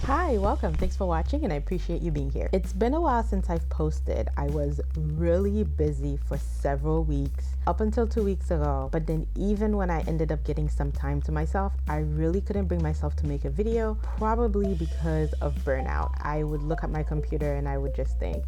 Hi, welcome. Thanks for watching and I appreciate you being here. It's been a while since I've posted. I was really busy for several weeks, up until 2 weeks ago. But then even when I ended up getting some time to myself, I really couldn't bring myself to make a video, probably because of burnout. I would look at my computer and I would just think,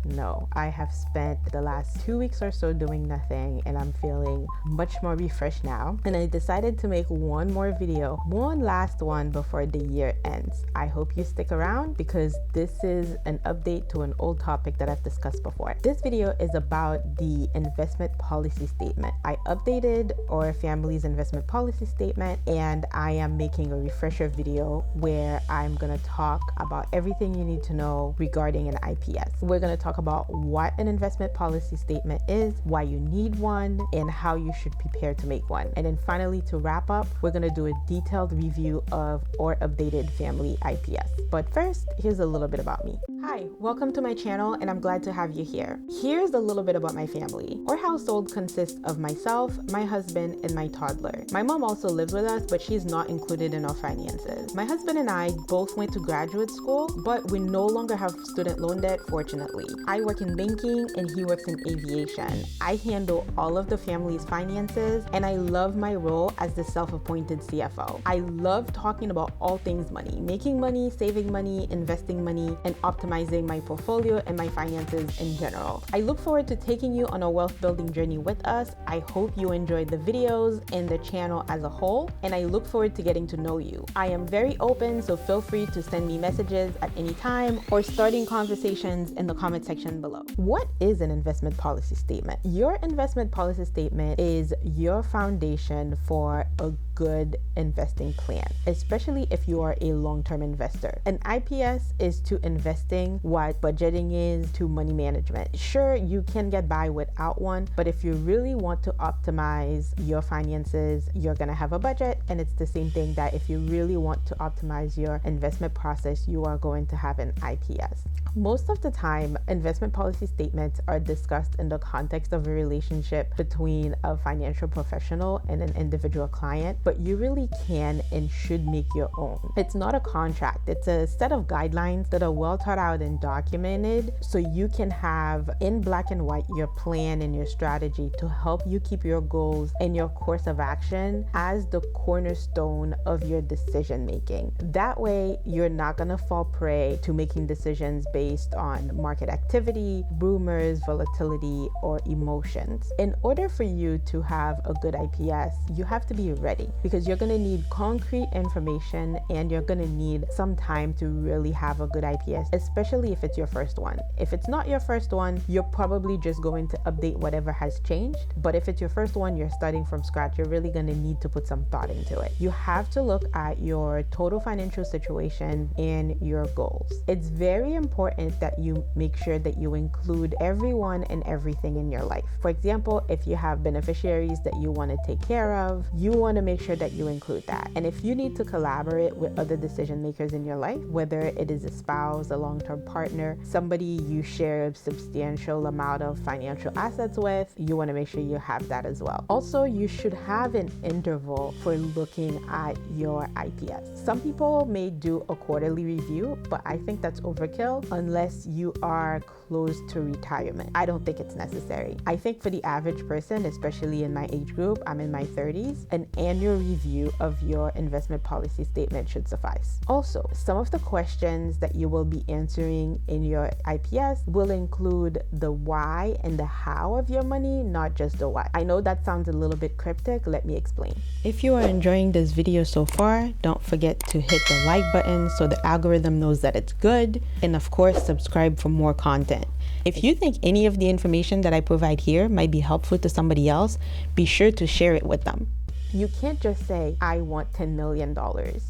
no. I have spent the last 2 weeks or so doing nothing and I'm feeling much more refreshed now. And I decided to make one more video, one last one before the year ends. I hope you stick around because this is an update to an old topic that I've discussed before. This video is about the investment policy statement. I updated our family's investment policy statement and I am making a refresher video where I'm going to talk about everything you need to know regarding an IPS. We're going to talk about what an investment policy statement is, why you need one, and how you should prepare to make one. And then finally, to wrap up, we're going to do a detailed review of our updated family IPS. But first, here's a little bit about me. Hi, welcome to my channel and I'm glad to have you here. Here's a little bit about my family. Our household consists of myself, my husband, and my toddler. My mom also lives with us, but she's not included in our finances. My husband and I both went to graduate school, but we no longer have student loan debt, fortunately. I work in banking and he works in aviation. I handle all of the family's finances and I love my role as the self-appointed CFO. I love talking about all things money, making money, saving money, investing money, and optimizing my portfolio and my finances in general. I look forward to taking you on a wealth building journey with us. I hope you enjoyed the videos and the channel as a whole, and I look forward to getting to know you. I am very open, so feel free to send me messages at any time or starting conversations in the comment section below. What is an investment policy statement? Your investment policy statement is your foundation for a good investing plan, especially if you are a long-term investor. An IPS is to investing what budgeting is to money management. Sure, you can get by without one, but if you really want to optimize your finances, you're gonna have a budget, and it's the same thing that if you really want to optimize your investment process, you are going to have an IPS. Most of the time, investment policy statements are discussed in the context of a relationship between a financial professional and an individual client, but you really can and should make your own. It's not a contract, it's a set of guidelines that are well thought out and documented so you can have in black and white your plan and your strategy to help you keep your goals and your course of action as the cornerstone of your decision making. That way, you're not gonna fall prey to making decisions based on market activity, rumors, volatility, or emotions. In order for you to have a good IPS, you have to be ready because you're going to need concrete information and you're going to need some time to really have a good IPS, especially if it's your first one. If it's not your first one, you're probably just going to update whatever has changed. But if it's your first one, you're starting from scratch, you're really going to need to put some thought into it. You have to look at your total financial situation and your goals. It's very important that you make sure that you include everyone and everything in your life. For example, if you have beneficiaries that you want to take care of, you want to make sure that you include that. And if you need to collaborate with other decision makers in your life, whether it is a spouse, a long-term partner, somebody you share a substantial amount of financial assets with, you want to make sure you have that as well. Also, you should have an interval for looking at your IPS. Some people may do a quarterly review, but I think that's overkill unless you are close to retirement. I don't think it's necessary. I think for the average person, especially in my age group, I'm in my 30s, an annual review of your investment policy statement should suffice. Also, some of the questions that you will be answering in your IPS will include the why and the how of your money, not just the what. I know that sounds a little bit cryptic. Let me explain. If you are enjoying this video so far, don't forget to hit the like button so the algorithm knows that it's good. And of course, subscribe for more content. If you think any of the information that I provide here might be helpful to somebody else, be sure to share it with them. You can't just say, I want $10 million.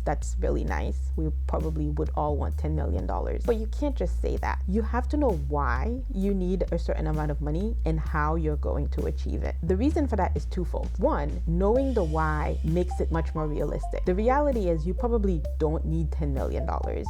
That's really nice. We probably would all want $10 million. But you can't just say that. You have to know why you need a certain amount of money and how you're going to achieve it. The reason for that is twofold. One, knowing the why makes it much more realistic. The reality is you probably don't need $10 million.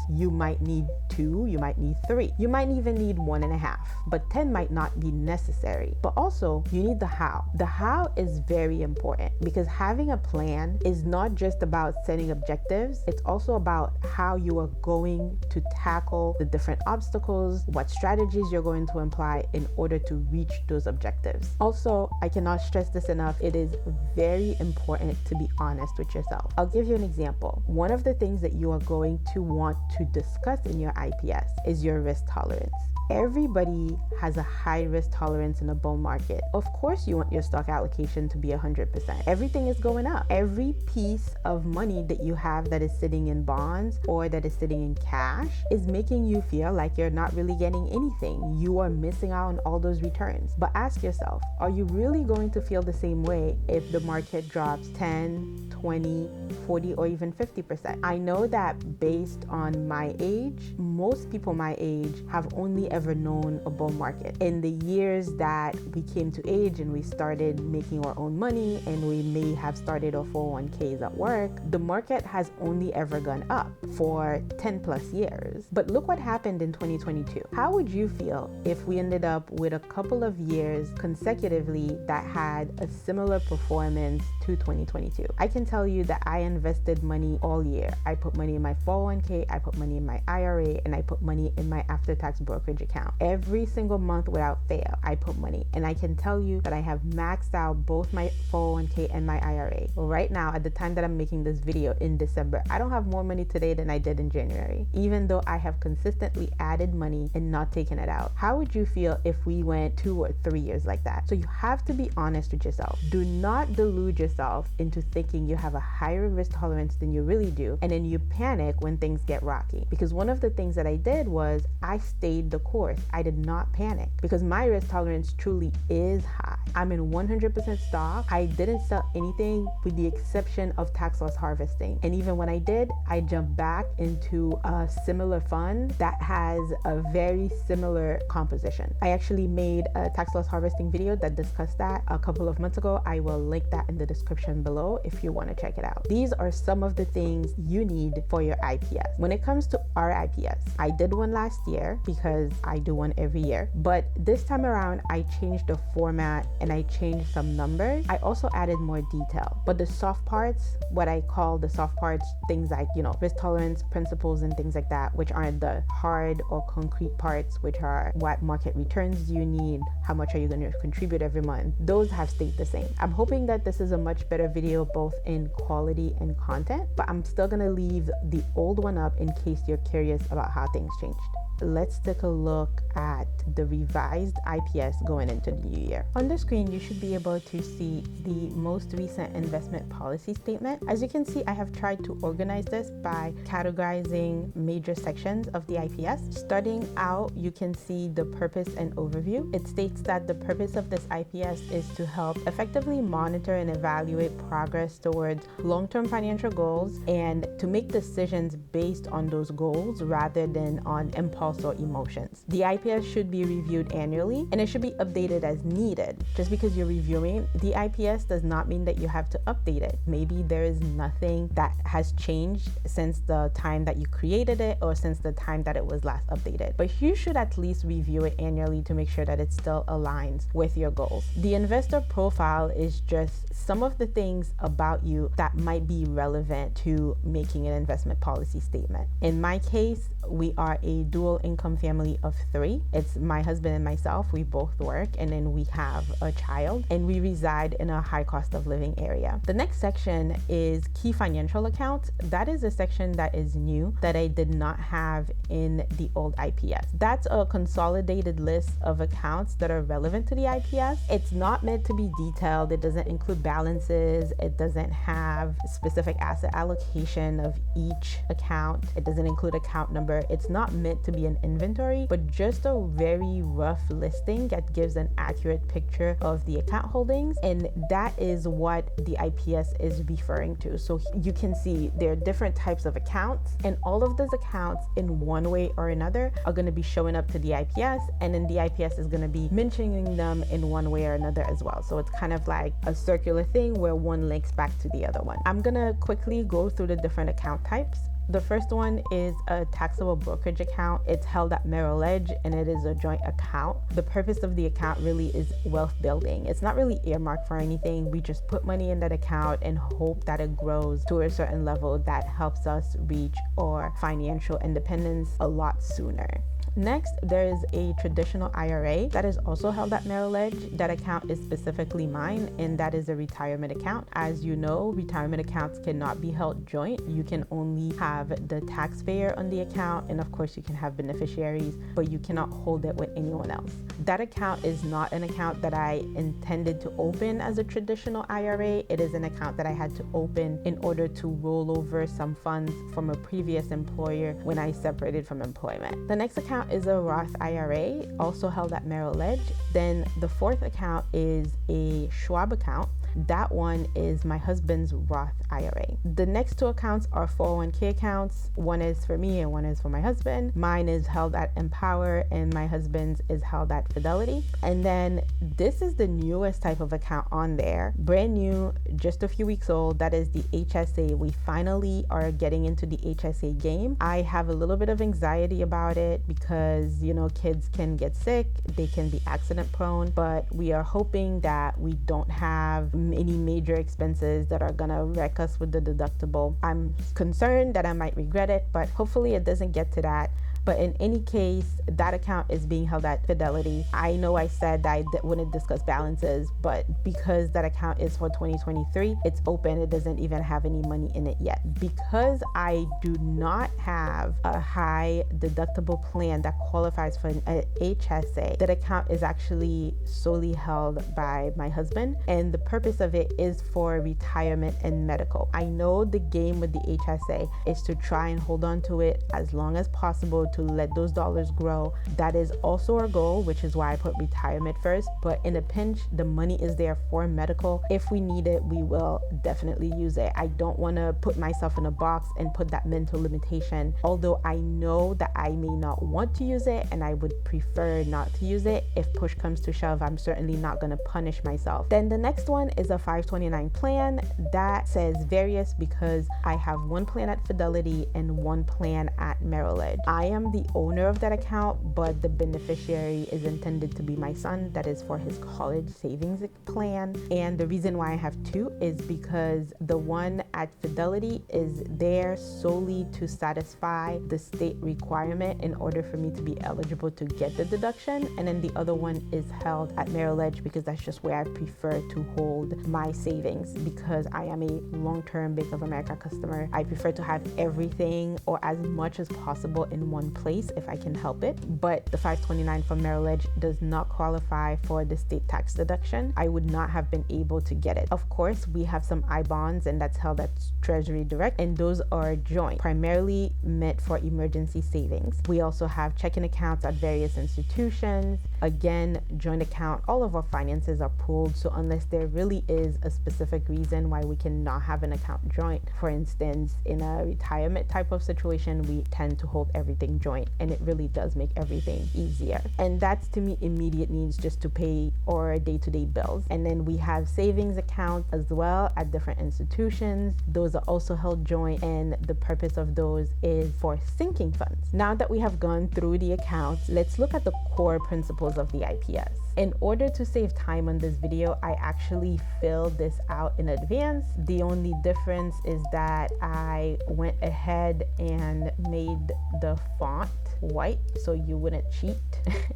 You might need 2, you might need 3, you might even need 1.5, but 10 might not be necessary. But also you need the how. The how is very important because having having a plan is not just about setting objectives, it's also about how you are going to tackle the different obstacles, what strategies you're going to apply in order to reach those objectives. Also, I cannot stress this enough, it is very important to be honest with yourself. I'll give you an example. One of the things that you are going to want to discuss in your IPS is your risk tolerance. Everybody has a high risk tolerance in a bull market. Of course, you want your stock allocation to be 100%. Everything is going up. Every piece of money that you have that is sitting in bonds or that is sitting in cash is making you feel like you're not really getting anything. You are missing out on all those returns. But ask yourself, are you really going to feel the same way if the market drops 10, 20, 40, or even 50%? I know that based on my age, most people my age have only ever known a bull market. In the years that we came to age and we started making our own money and we may have started our 401ks at work, the market has only ever gone up for 10 plus years. But look what happened in 2022. How would you feel if we ended up with a couple of years consecutively that had a similar performance to 2022? I can tell you that I invested money all year. I put money in my 401k, I put money in my IRA, and I put money in my after-tax brokerage account. Every single month without fail, I put money. And I can tell you that I have maxed out both my 401k and my IRA. Right now, at the time that I'm making this video in December, I don't have more money today than I did in January, even though I have consistently added money and not taken it out. How would you feel if we went 2 or 3 years like that? So you have to be honest with yourself. Do not delude yourself into thinking you have a higher risk tolerance than you really do, and then you panic when things get rocky. Because one of the things that I did was I stayed the course. I did not panic because my risk tolerance truly is high. I'm in 100% stock. I didn't sell anything with the exception of tax loss harvesting. And even when I did, I jumped back into a similar fund that has a very similar composition. I actually made a tax loss harvesting video that discussed that a couple of months ago. I will link that in the description below if you want to check it out. These are some of the things you need for your IPS. When it comes to our IPS, I did one last year because I do one every year. But this time around, I changed the format and I changed some numbers. I also added more detail. But the soft parts, what I call the soft parts, things like, risk tolerance, principles, and things like that, which aren't the hard or concrete parts, which are what market returns do you need, how much are you going to contribute every month, those have stayed the same. I'm hoping that this is a much better video both in quality and content, but I'm still going to leave the old one up in case you're curious about how things changed. Let's take a look at the revised IPS going into the new year. On the screen, you should be able to see the most recent investment policy statement. As you can see, I have tried to organize this by categorizing major sections of the IPS. Starting out, you can see the purpose and overview. It states that the purpose of this IPS is to help effectively monitor and evaluate progress towards long-term financial goals and to make decisions based on those goals rather than on impulse or emotions. The IPS should be reviewed annually and it should be updated as needed. Just because you're reviewing the IPS does not mean that you have to update it. Maybe there is nothing that has changed since the time that you created it or since the time that it was last updated. But you should at least review it annually to make sure that it still aligns with your goals. The investor profile is just some of the things about you that might be relevant to making an investment policy statement. In my case, we are a dual income family of 3. It's my husband and myself. We both work, and then we have a child, and we reside in a high cost of living area. The next section is key financial accounts. That is a section that is new that I did not have in the old IPS. That's a consolidated list of accounts that are relevant to the IPS. It's not meant to be detailed. It doesn't include balances. It doesn't have specific asset allocation of each account. It doesn't include account number. It's not meant to be an inventory, but just a very rough listing that gives an accurate picture of the account holdings, and that is what the IPS is referring to. So you can see there are different types of accounts, and all of those accounts in one way or another are going to be showing up to the IPS, and then the IPS is going to be mentioning them in one way or another as well. So it's kind of like a circular thing where one links back to the other one. I'm going to quickly go through the different account types. The first one is a taxable brokerage account. It's held at Merrill Edge and it is a joint account. The purpose of the account really is wealth building. It's not really earmarked for anything. We just put money in that account and hope that it grows to a certain level that helps us reach our financial independence a lot sooner. Next, there is a traditional IRA that is also held at Merrill Edge. That account is specifically mine, and that is a retirement account. As you know, retirement accounts cannot be held joint. You can only have the taxpayer on the account, and of course you can have beneficiaries, but you cannot hold it with anyone else. That account is not an account that I intended to open as a traditional IRA. It is an account that I had to open in order to roll over some funds from a previous employer when I separated from employment. The next account is a Roth IRA, also held at Merrill Edge. Then the fourth account is a Schwab account. That one is my husband's Roth IRA. The next two accounts are 401k accounts. One is for me and one is for my husband. Mine is held at Empower and my husband's is held at Fidelity. And then this is the newest type of account on there. Brand new, just a few weeks old. That is the HSA. We finally are getting into the HSA game. I have a little bit of anxiety about it because, you know, kids can get sick. They can be accident prone, but we are hoping that we don't have any major expenses that are gonna wreck us with the deductible. I'm concerned that I might regret it, but hopefully it doesn't get to that. But in any case, that account is being held at Fidelity. I know I said that I wouldn't discuss balances, but because that account is for 2023, it's open. It doesn't even have any money in it yet. Because I do not have a high deductible plan that qualifies for an HSA, that account is actually solely held by my husband. And the purpose of it is for retirement and medical. I know the game with the HSA is to try and hold on to it as long as possible to let those dollars grow. That is also our goal, which is why I put retirement first. But in a pinch, the money is there for medical. If we need it, we will definitely use it. I don't want to put myself in a box and put that mental limitation. Although I know that I may not want to use it and I would prefer not to use it, if push comes to shove, I'm certainly not going to punish myself. Then the next one is a 529 plan. That says various because I have one plan at Fidelity and one plan at Merrill Edge. I am the owner of that account, but the beneficiary is intended to be my son. That is for his college savings plan. And the reason why I have two is because the one at Fidelity is there solely to satisfy the state requirement in order for me to be eligible to get the deduction. And then the other one is held at Merrill Edge because that's just where I prefer to hold my savings, because I am a long-term Bank of America customer. I prefer to have everything or as much as possible in one place if I can help it. But the 529 from Merrill Edge does not qualify for the state tax deduction. I would not have been able to get it. Of course, we have some I bonds and that's held at Treasury Direct, and those are joint, primarily meant for emergency savings. We also have checking accounts at various institutions. Again, joint account. All of our finances are pooled, so unless there really is a specific reason why we cannot have an account joint, for instance, in a retirement type of situation, we tend to hold everything joint, and it really does make everything easier. And that's, to me, immediate needs just to pay our day-to-day bills. And then we have savings accounts as well at different institutions. Those are also held joint, and the purpose of those is for sinking funds. Now that we have gone through the accounts, let's look at the core principles of the IPS. In order to save time on this video, I actually filled this out in advance. The only difference is that I went ahead and made the font white so you wouldn't cheat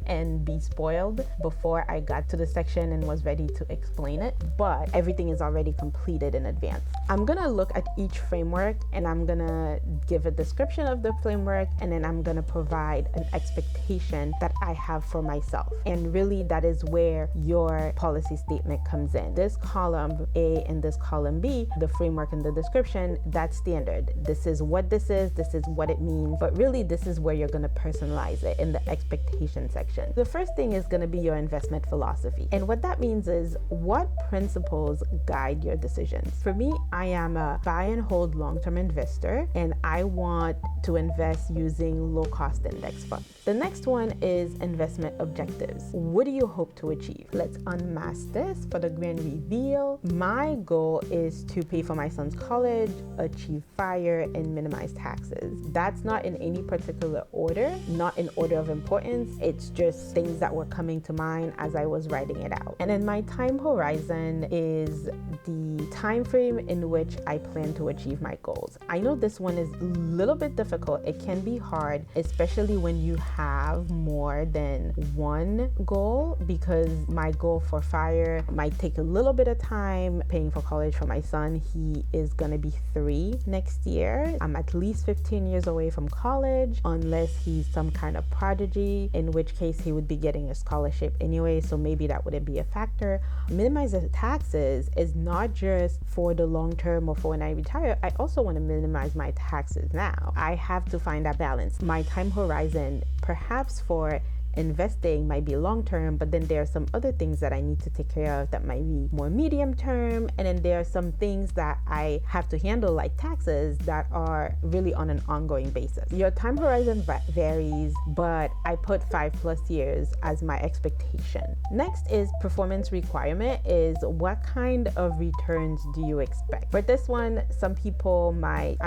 and be spoiled before I got to the section and was ready to explain it, but everything is already completed in advance. I'm gonna look at each framework and I'm gonna give a description of the framework, and then I'm gonna provide an expectation that I have for myself. And really that is where your policy statement comes in. This column A and this column B, the framework and the description, that's standard. This is what it means, but really this is where you're going to personalize it in the expectation section. The first thing is going to be your investment philosophy. And what that means is what principles guide your decisions. For me, I am a buy and hold long-term investor, and I want to invest using low-cost index funds. The next one is investment objectives. What do you hope to achieve? Let's unmask this for the grand reveal. My goal is to pay for my son's college, achieve FIRE, and minimize taxes. That's not in any particular order, not in order of importance. It's just things that were coming to mind as I was writing it out. And then my time horizon is the time frame in which I plan to achieve my goals. I know this one is a little bit difficult. It can be hard, especially when you have more than one goal, because my goal for FIRE might take a little bit of time. Paying for college for my son, he is gonna be 3 next year. I'm at least 15 years away from college, unless he's some kind of prodigy, in which case he would be getting a scholarship anyway, so maybe that wouldn't be a factor. Minimize the taxes is not just for the long term or for when I retire. I also want to minimize my taxes now. I have to find that balance. My time horizon, perhaps for investing, might be long term, but then there are some other things that I need to take care of that might be more medium term, and then there are some things that I have to handle, like taxes, that are really on an ongoing basis. Your time horizon varies, but I put 5+ years as my expectation. Next is performance requirement, is what kind of returns do you expect? For this one, some people might,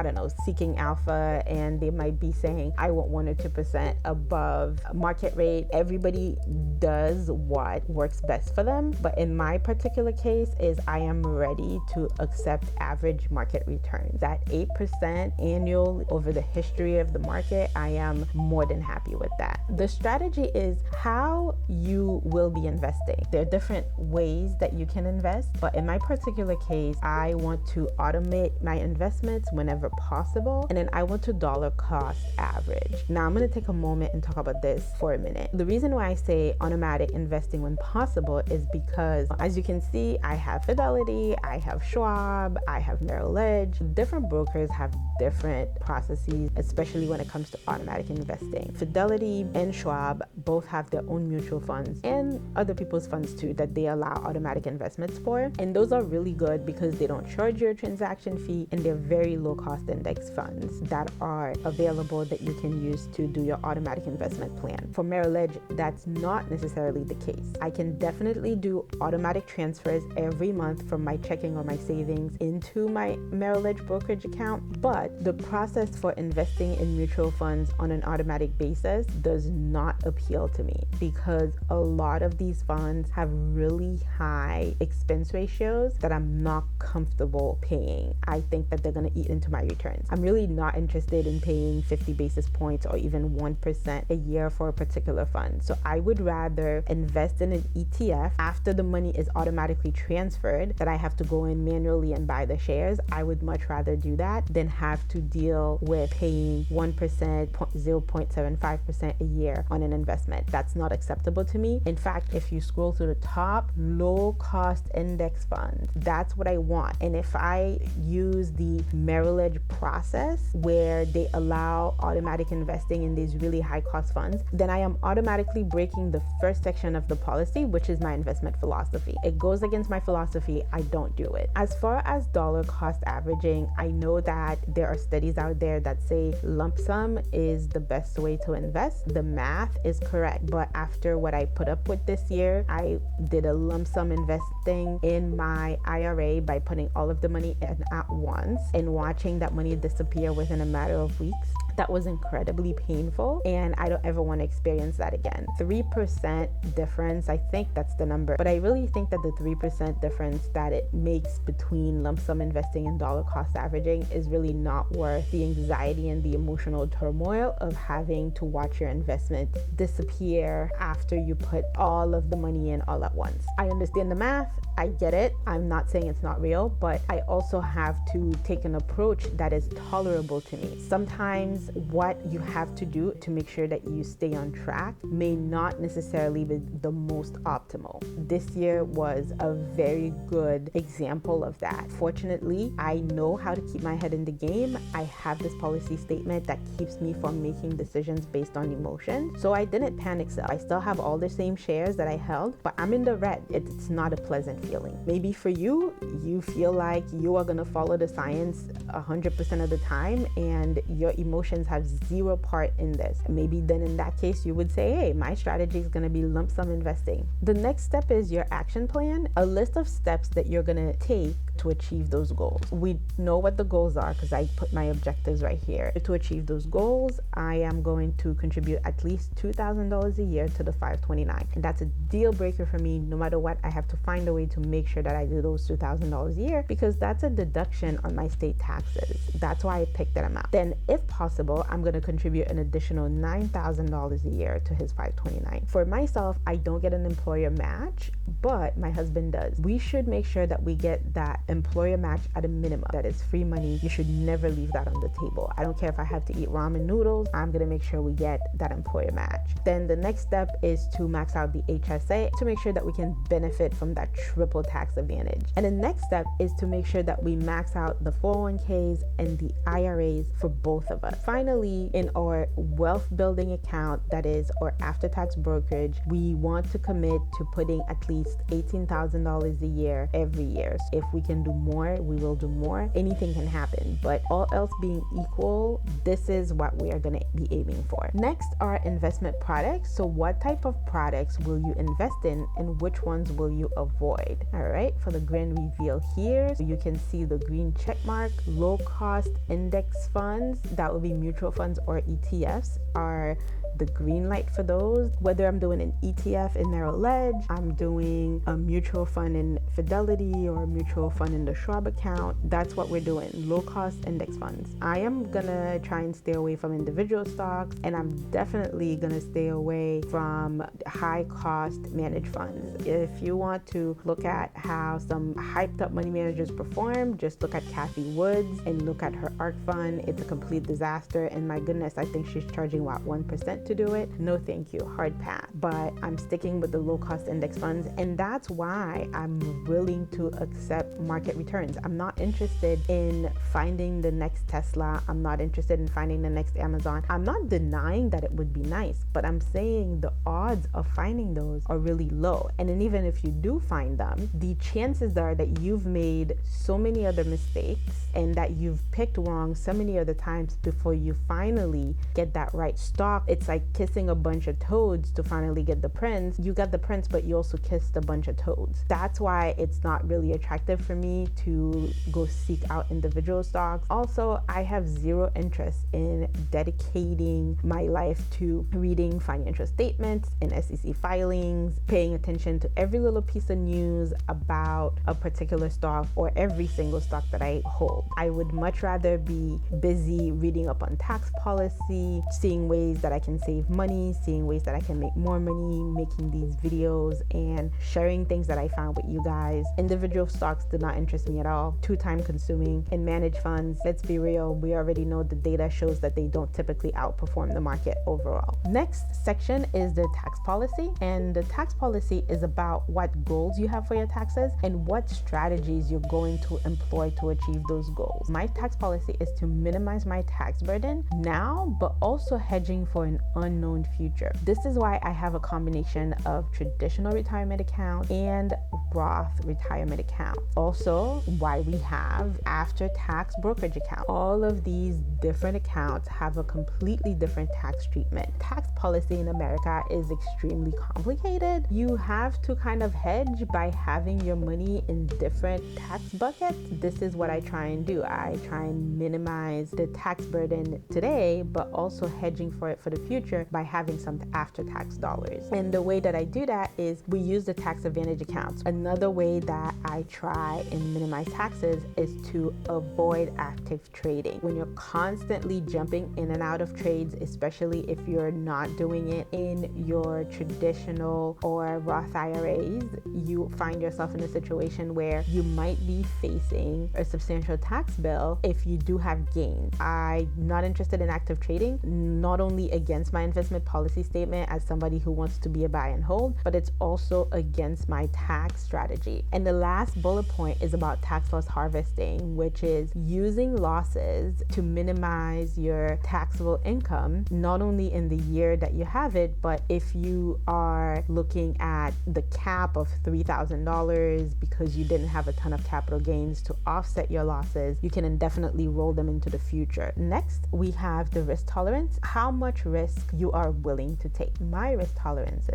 seeking alpha, and they might be saying, I want 1 or 2% above market rate. Everybody does what works best for them, but in my particular case is I am ready to accept average market returns. That 8% annual over the history of the market, I am more than happy with that. The strategy is how you will be investing. There are different ways that you can invest, but in my particular case, I want to automate my investments whenever possible, and then I want to dollar cost average. Now I'm going to take a moment and talk about this for a minute. The reason why I say automatic investing when possible is because, as you can see, I have Fidelity, I have Schwab, I have Merrill Lynch. Different brokers have different processes, especially when it comes to automatic investing. Fidelity and Schwab both have their own mutual funds and other people's funds too that they allow automatic investments for. And those are really good because they don't charge you a transaction fee, and they're very low cost index funds that are available that you can use to do your automatic investment plan. For Merrill Lynch, that's not necessarily the case. I can definitely do automatic transfers every month from my checking or my savings into my Merrill Lynch brokerage account, but the process for investing in mutual funds on an automatic basis does not appeal to me because a lot of these funds have really high expense ratios that I'm not comfortable paying. I think that they're going to eat into my returns. I'm really not interested in paying 50 basis points or even 1% a year for a particular fund. So I would rather invest in an ETF after the money is automatically transferred, that I have to go in manually and buy the shares. I would much rather do that than have to deal with paying 1%, 0.75% a year on an investment. That's not acceptable to me. In fact, if you scroll to the top, low cost index funds, that's what I want. And if I use the Merrill Lynch process where they allow automatic investing in these really high cost funds, then I am automatically breaking the first section of the policy, which is my investment philosophy. It goes against my philosophy. I don't do it. As far as dollar cost averaging, I know that there are studies out there that say lump sum is the best way to invest. The math is correct, but after what I put up with this year, I did a lump sum investing in my IRA by putting all of the money in at once and watching that money disappear within a matter of weeks. That was incredibly painful, and I don't ever want to experience that again. 3% difference, I think that's the number, but I really think that the 3% difference that it makes between lump sum investing and dollar cost averaging is really not worth the anxiety and the emotional turmoil of having to watch your investment disappear after you put all of the money in all at once. I understand the math, I get it. I'm not saying it's not real, but I also have to take an approach that is tolerable to me. Sometimes what you have to do to make sure that you stay on track may not necessarily be the most optimal. This year was a very good example of that. Fortunately, I know how to keep my head in the game. I have this policy statement that keeps me from making decisions based on emotion. So I didn't panic sell. I still have all the same shares that I held, but I'm in the red. It's not a pleasant feeling. Maybe for you, you feel like you are going to follow the science 100% of the time and your emotions have zero part in this. Maybe then in that case, you would say, hey, my strategy is going to be lump sum investing. The next step is your action plan, a list of steps that you're going to take to achieve those goals. We know what the goals are because I put my objectives right here. To achieve those goals, I am going to contribute at least $2,000 a year to the 529. And that's a deal breaker for me. No matter what, I have to find a way to make sure that I do those $2,000 a year because that's a deduction on my state taxes. That's why I picked that amount. Then if possible, I'm going to contribute an additional $9,000 a year to his 529. For myself, I don't get an employer match, but my husband does. We should make sure that we get that employer match at a minimum. That is free money. You should never leave that on the table. I don't care if I have to eat ramen noodles, I'm gonna make sure we get that employer match. Then the next step is to max out the HSA to make sure that we can benefit from that triple tax advantage. And the next step is to make sure that we max out the 401ks and the IRAs for both of us. Finally, in our wealth building account, that is our after-tax brokerage, we want to commit to putting at least $18,000 a year every year. So if we can do more, we will do more. Anything can happen, but all else being equal, this is what we are going to be aiming for. Next are investment products. So what type of products will you invest in and which ones will you avoid? All right, for the grand reveal here, you can see the green check mark. Low cost index funds, that will be mutual funds or ETFs, are the green light for those. Whether I'm doing an ETF in Merrill Edge, I'm doing a mutual fund in Fidelity or a mutual fund in the Schwab account, that's what we're doing, low cost index funds. I am gonna try and stay away from individual stocks, and I'm definitely gonna stay away from high cost managed funds. If you want to look at how some hyped up money managers perform, just look at Kathy Woods and look at her ARC fund. It's a complete disaster, and my goodness, I think she's charging what, 1% to do it? No thank you, hard pass. But I'm sticking with the low cost index funds, and that's why I'm willing to accept market returns. I'm not interested in finding the next Tesla. I'm not interested in finding the next Amazon. I'm not denying that it would be nice, but I'm saying the odds of finding those are really low. And then even if you do find them, the chances are that you've made so many other mistakes and that you've picked wrong so many other times before you finally get that right stock. It's like kissing a bunch of toads to finally get the prince. You got the prince, but you also kissed a bunch of toads. That's why it's not really attractive for me to go seek out individual stocks. Also, I have zero interest in dedicating my life to reading financial statements and SEC filings, paying attention to every little piece of news about a particular stock or every single stock that I hold. I would much rather be busy reading up on tax policy, seeing ways that I can save money, seeing ways that I can make more money, making these videos and sharing things that I found with you guys. Individual stocks do not interest me at all. Too time consuming. And managed funds, let's be real, we already know the data shows that they don't typically outperform the market overall. Next section is the tax policy, and the tax policy is about what goals you have for your taxes and what strategies you're going to employ to achieve those goals. My tax policy is to minimize my tax burden now, but also hedging for an unknown future. This is why I have a combination of traditional retirement account and Roth retirement account. Also, why we have after-tax brokerage account. All of these different accounts have a completely different tax treatment. Tax policy in America is extremely complicated. You have to kind of hedge by having your money in different tax buckets. This is what I try and do. I try and minimize the tax burden today, but also hedging for it for the future by having some after-tax dollars. And the way that I do that is we use the tax advantage accounts. Another way that I try and minimize taxes is to avoid active trading. When you're constantly jumping in and out of trades, especially if you're not doing it in your traditional or Roth IRAs, you find yourself in a situation where you might be facing a substantial tax bill if you do have gains. I'm not interested in active trading, not only against my investment policy statement as somebody who wants to be a buy and hold, but it's also against my tax strategy. And the last bullet point is about tax loss harvesting, which is using losses to minimize your taxable income, not only in the year that you have it, but if you are looking at the cap of $3,000 because you didn't have a ton of capital gains to offset your losses, you can indefinitely roll them into the future. Next, we have the risk tolerance, how much risk you are willing to take. My risk tolerance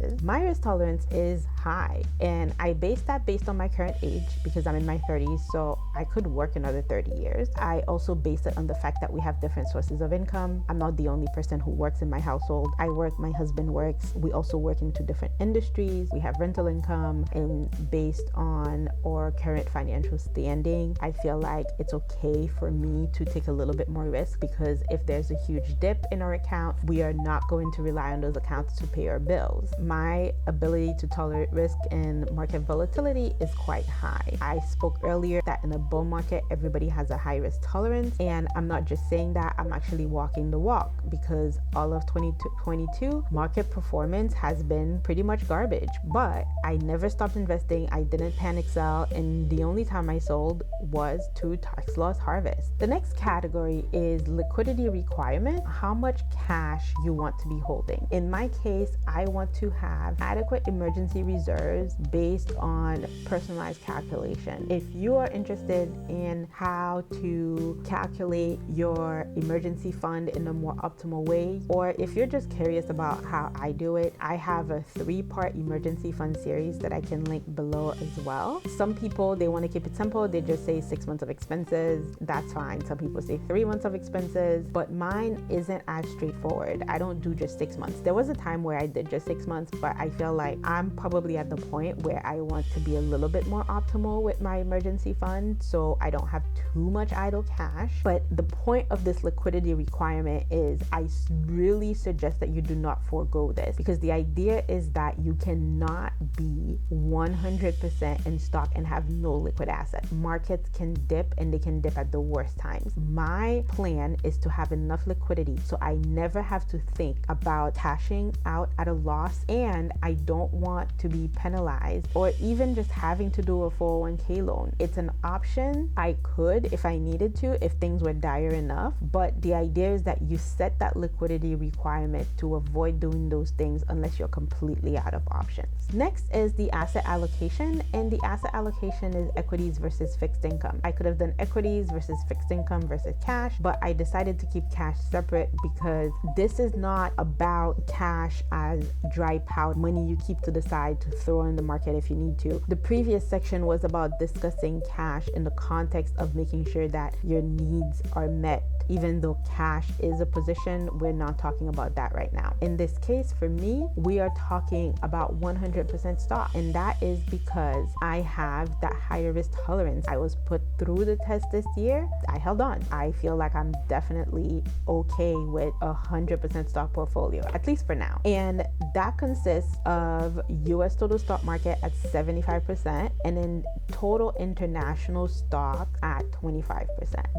is high, and I base that based on my current age because I'm in my 30s, so I could work another 30 years. I also base it on the fact that we have different sources of income. I'm not the only person who works in my household. I work, my husband works. We also work into different industries. We have rental income, and based on our current financial standing, I feel like it's okay for me to take a little bit more risk because if there's a huge dip in our account, we are not going to rely on those accounts to pay our bills. My ability to tolerate risk and market volatility is quite high. I spoke earlier that in a bull market, everybody has a high risk tolerance, and I'm not just saying that, I'm actually walking the walk because all of 2022 market performance has been pretty much garbage, but I never stopped investing. I didn't panic sell, and the only time I sold was to tax loss harvest. The next category is liquidity requirement, how much cash you want to be holding. In my case, I want to have adequate emergency reserves based on personalized calculation. If you are interested in how to calculate your emergency fund in a more optimal way, or if you're just curious about how I do it, I have a 3-part emergency fund series that I can link below as well. Some people, they want to keep it simple. They just say 6 months of expenses. That's fine. Some people say 3 months of expenses, but mine isn't as straightforward. I don't do just 6 months. There was a time where I did just 6 months, but I feel like I'm probably at the point where I want to be a little bit more optimal with my emergency fund so I don't have too much idle cash. But the point of this liquidity requirement is I really suggest that you do not forego this, because the idea is that you cannot be 100% in stock and have no liquid asset. Markets can dip, and they can dip at the worst times. My plan is to have enough liquidity so I never have to think about cashing out at a loss, and I don't want to be penalized or even just having to do a 401k loan. It's an option. I could if I needed to, if things were dire enough, but the idea is that you set that liquidity requirement to avoid doing those things unless you're completely out of options. Next is the asset allocation, and the asset allocation is equities versus fixed income. I could have done equities versus fixed income versus cash, but I decided to keep cash separate because this is not about cash as dry powder, money you keep to the side to throw in the market if you need to. The previous section was about discussing cash in the context of making sure that your needs are met. Even though cash is a position, we're not talking about that right now. In this case, for me, we are talking about 100% stock. And that is because I have that higher risk tolerance. I was put through the test this year. I held on. I feel like I'm definitely okay with 100% stock portfolio, at least for now. And that consists of US total stock market at 75% and then total international stock at 25%.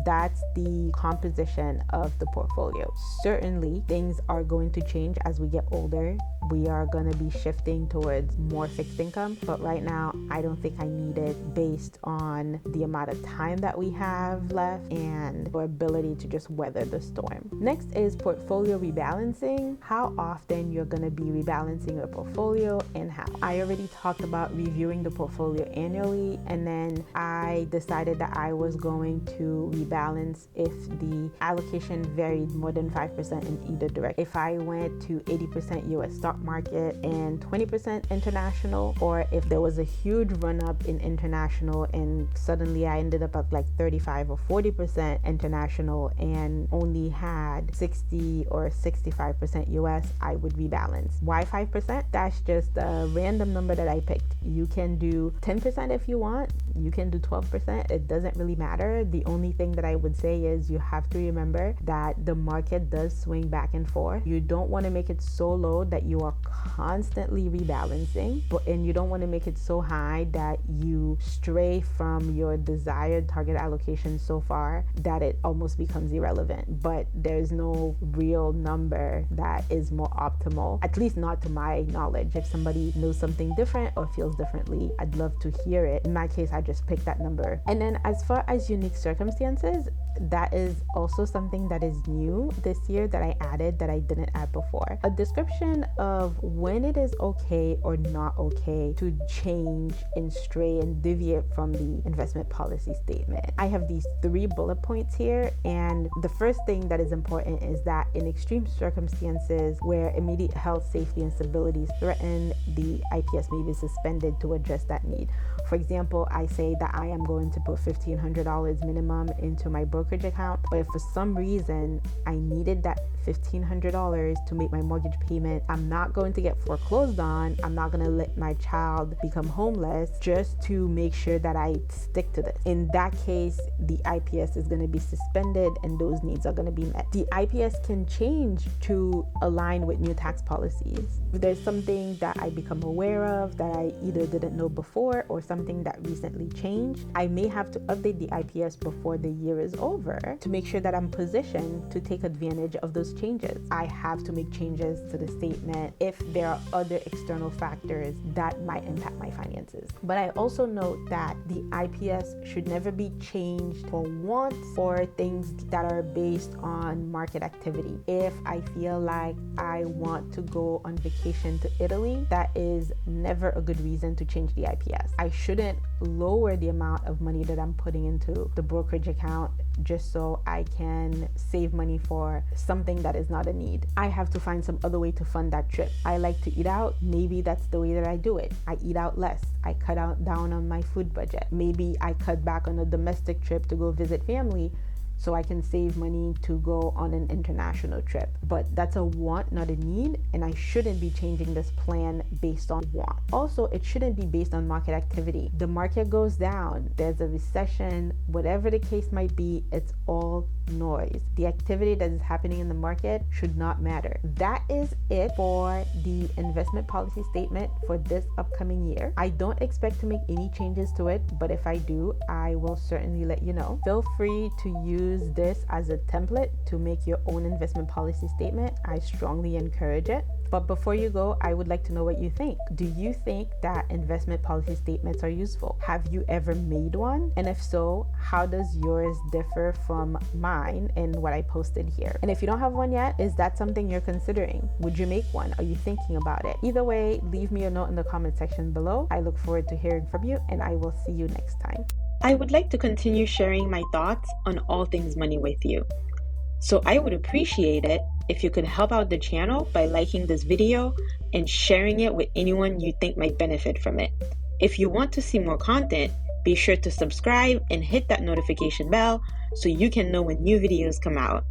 That's the composition of the portfolio. Certainly, things are going to change as we get older. We are going to be shifting towards more fixed income, but right now, I don't think I need it based on the amount of time that we have left and our ability to just weather the storm. Next is portfolio rebalancing. How often you're going to be rebalancing your portfolio and how. I already talked about reviewing the portfolio annually, and then I decided that I was going to rebalance if the allocation varied more than 5% in either direction. If I went to 80% US stock market and 20% international, or if there was a huge run up in international and suddenly I ended up at like 35 or 40% international and only had 60 or 65% US, I would rebalance. Why 5%? That's just a random number that I picked. You can do 10% if you want. You can do 12%. It doesn't really matter. The only thing that I would say is you have to remember that the market does swing back and forth. You don't want to make it so low that you are constantly rebalancing, and you don't want to make it so high that you stray from your desired target allocation so far that it almost becomes irrelevant. But there's no real number that is more optimal, at least not to my knowledge. If somebody knows something different or feels differently, I'd love to hear it. In my case, I just picked that number. And then as far as unique circumstances, that is also something that is new this year that I added that I didn't add before. A description of when it is okay or not okay to change and stray and deviate from the investment policy statement. I have these 3 bullet points here, and the first thing that is important is that in extreme circumstances where immediate health, safety, and stability is threatened, the IPS may be suspended to address that need. For example, I say that I am going to put $1,500 minimum into my brokerage account, but if for some reason I needed that $1,500 to make my mortgage payment, I'm not going to get foreclosed on. I'm not going to let my child become homeless just to make sure that I stick to this. In that case, the IPS is going to be suspended and those needs are going to be met. The IPS can change to align with new tax policies. If there's something that I become aware of that I either didn't know before or something that recently changed, I may have to update the IPS before the year is over to make sure that I'm positioned to take advantage of those changes. I have to make changes to the statement if there are other external factors that might impact my finances. But I also note that the IPS should never be changed for wants or things that are based on market activity. If I feel like I want to go on vacation to Italy, that is never a good reason to change the IPS. I shouldn't lower the amount of money that I'm putting into the brokerage account just so I can save money for something that is not a need. I have to find some other way to fund that trip. I like to eat out. Maybe that's the way that I do it. I eat out less. I cut down on my food budget. Maybe I cut back on a domestic trip to go visit family so I can save money to go on an international trip. But that's a want, not a need, and I shouldn't be changing this plan based on want. Also, it shouldn't be based on market activity. The market goes down, there's a recession, whatever the case might be, it's all noise. The activity that is happening in the market should not matter. That is it for the investment policy statement for this upcoming year. I don't expect to make any changes to it, but if I do, I will certainly let you know. Feel free to use this as a template to make your own investment policy statement. I strongly encourage it. But before you go, I would like to know what you think. Do you think that investment policy statements are useful? Have you ever made one? And if so, how does yours differ from mine and what I posted here? And if you don't have one yet, is that something you're considering? Would you make one? Are you thinking about it? Either way, leave me a note in the comment section below. I look forward to hearing from you, and I will see you next time. I would like to continue sharing my thoughts on all things money with you. So I would appreciate it if you could help out the channel by liking this video and sharing it with anyone you think might benefit from it. If you want to see more content, be sure to subscribe and hit that notification bell so you can know when new videos come out.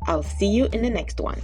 I'll see you in the next one.